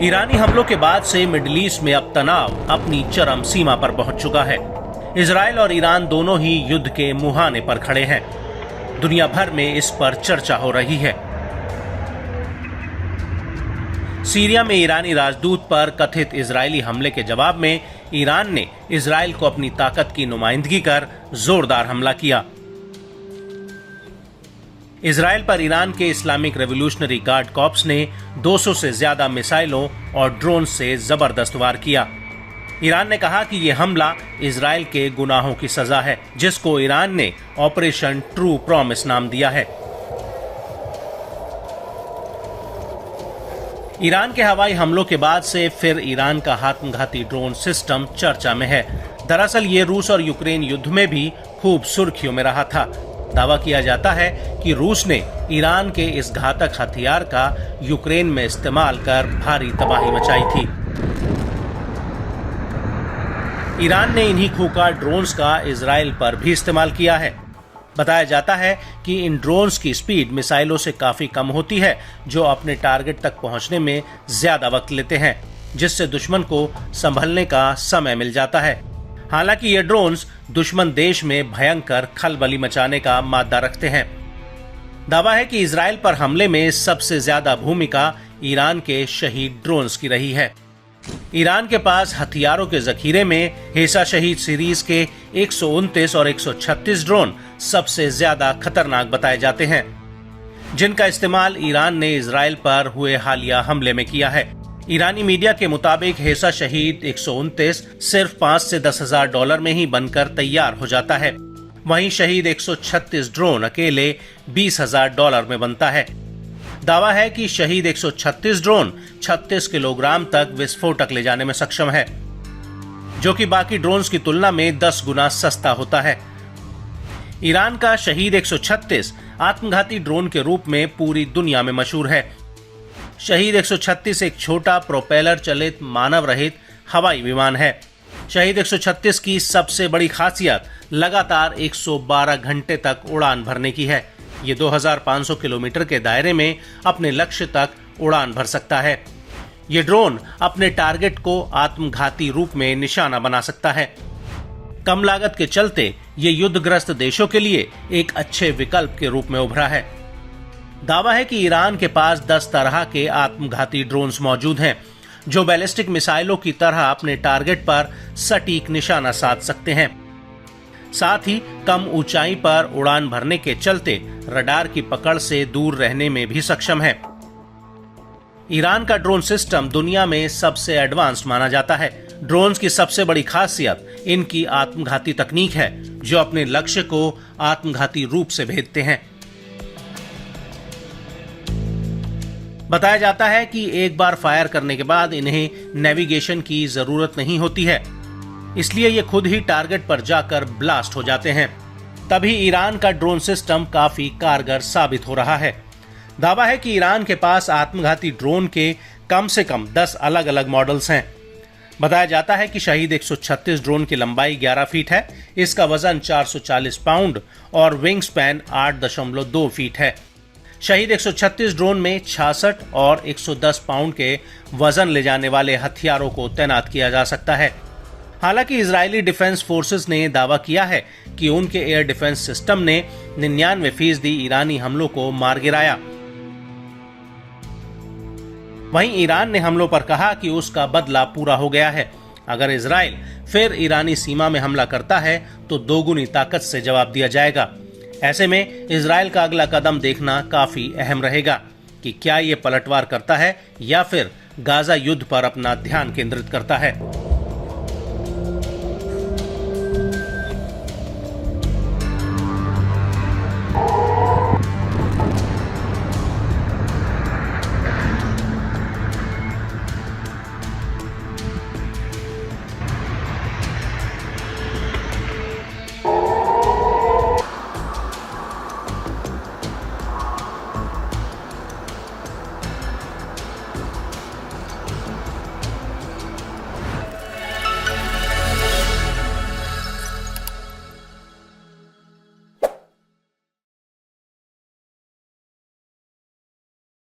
ईरानी हमलों के बाद से मिडिल ईस्ट में अब तनाव अपनी चरम सीमा पर पहुंच चुका है। इजराइल और ईरान दोनों ही युद्ध के मुहाने पर खड़े हैं। दुनिया भर में इस पर चर्चा हो रही है। सीरिया में ईरानी राजदूत पर कथित इजरायली हमले के जवाब में ईरान ने इजराइल को अपनी ताकत की नुमाइंदगी कर जोरदार हमला किया। इजराइल पर ईरान के इस्लामिक रेवोल्यूशनरी गार्ड कॉर्प्स ने 200 से ज्यादा मिसाइलों और ड्रोन से जबरदस्त वार किया। ईरान ने कहा कि यह हमला इजराइल के गुनाहों की सजा है, जिसको ईरान ने ऑपरेशन ट्रू प्रॉमिस नाम दिया है। ईरान के हवाई हमलों के बाद से फिर ईरान का आत्मघाती ड्रोन सिस्टम चर्चा में है। दरअसल ये रूस और यूक्रेन युद्ध में भी खूब सुर्खियों में रहा था। दावा किया जाता है कि रूस ने ईरान के इस घातक हथियार का यूक्रेन में इस्तेमाल कर भारी तबाही मचाई थी। ईरान ने इन्हीं खूंखार ड्रोन्स का इजराइल पर भी इस्तेमाल किया है। बताया जाता है कि इन ड्रोन्स की स्पीड मिसाइलों से काफी कम होती है, जो अपने टारगेट तक पहुंचने में ज्यादा वक्त लेते हैं, जिससे दुश्मन को संभलने का समय मिल जाता है। हालांकि ये ड्रोन्स दुश्मन देश में भयंकर खलबली मचाने का मादा रखते हैं। दावा है कि इजराइल पर हमले में सबसे ज्यादा भूमिका ईरान के शहीद ड्रोन्स की रही है। ईरान के पास हथियारों के जखीरे में हेसा शहीद सीरीज के 129 और 136 ड्रोन सबसे ज्यादा खतरनाक बताए जाते हैं, जिनका इस्तेमाल ईरान ने इजराइल पर हुए हालिया हमले में किया है। ईरानी मीडिया के मुताबिक हेसा शहीद 129 सिर्फ 5 से 10 हजार डॉलर में ही बनकर तैयार हो जाता है। वहीं शहीद 136 ड्रोन अकेले 20 हजार डॉलर में बनता है। दावा है कि शहीद 136 ड्रोन 36 किलोग्राम तक विस्फोटक ले जाने में सक्षम है, जो कि बाकी ड्रोन्स की तुलना में 10 गुना सस्ता होता है। ईरान का शहीद 136 आत्मघाती ड्रोन के रूप में पूरी दुनिया में मशहूर है। शहीद 136 एक छोटा प्रोपेलर चलित मानव रहित हवाई विमान है। शहीद 136 की सबसे बड़ी खासियत लगातार 112 घंटे तक उड़ान भरने की है। ये 2500 किलोमीटर के दायरे में अपने लक्ष्य तक उड़ान भर सकता है। ये ड्रोन अपने टारगेट को आत्मघाती रूप में निशाना बना सकता है। कम लागत के चलते ये युद्धग्रस्त देशों के लिए एक अच्छे विकल्प के रूप में उभरा है। दावा है कि ईरान के पास 10 तरह के आत्मघाती ड्रोन्स मौजूद हैं, जो बैलिस्टिक मिसाइलों की तरह अपने टारगेट पर सटीक निशाना साध सकते हैं। साथ ही कम ऊंचाई पर उड़ान भरने के चलते रडार की पकड़ से दूर रहने में भी सक्षम है। ईरान का ड्रोन सिस्टम दुनिया में सबसे एडवांस्ड माना जाता है। ड्रोन्स की सबसे बड़ी खासियत इनकी आत्मघाती तकनीक है, जो अपने लक्ष्य को आत्मघाती रूप से भेदते हैं। बताया जाता है कि एक बार फायर करने के बाद इन्हें नेविगेशन की जरूरत नहीं होती है, इसलिए ये खुद ही टारगेट पर जाकर ब्लास्ट हो जाते हैं। तभी ईरान का ड्रोन सिस्टम काफी कारगर साबित हो रहा है। दावा है कि ईरान के पास आत्मघाती ड्रोन के कम से कम 10 अलग अलग मॉडल्स हैं। बताया जाता है कि शहीद 136 ड्रोन की लंबाई 11 फीट है, इसका वजन 440 पाउंड और विंग स्पैन 8.2 फीट है। शहीद 136 ड्रोन में 66 और 110 पाउंड के वजन ले जाने वाले हथियारों को तैनात किया जा सकता है। हालांकि इजरायली डिफेंस फोर्सेस ने दावा किया है कि उनके एयर डिफेंस सिस्टम ने 99% ईरानी हमलों को मार गिराया। वहीं ईरान ने हमलों पर कहा कि उसका बदला पूरा हो गया है। अगर इजराइल फिर ईरानी सीमा में हमला करता है तो दोगुनी ताकत से जवाब दिया जाएगा। ऐसे में इजराइल का अगला कदम देखना काफी अहम रहेगा कि क्या ये पलटवार करता है या फिर गाजा युद्ध पर अपना ध्यान केंद्रित करता है।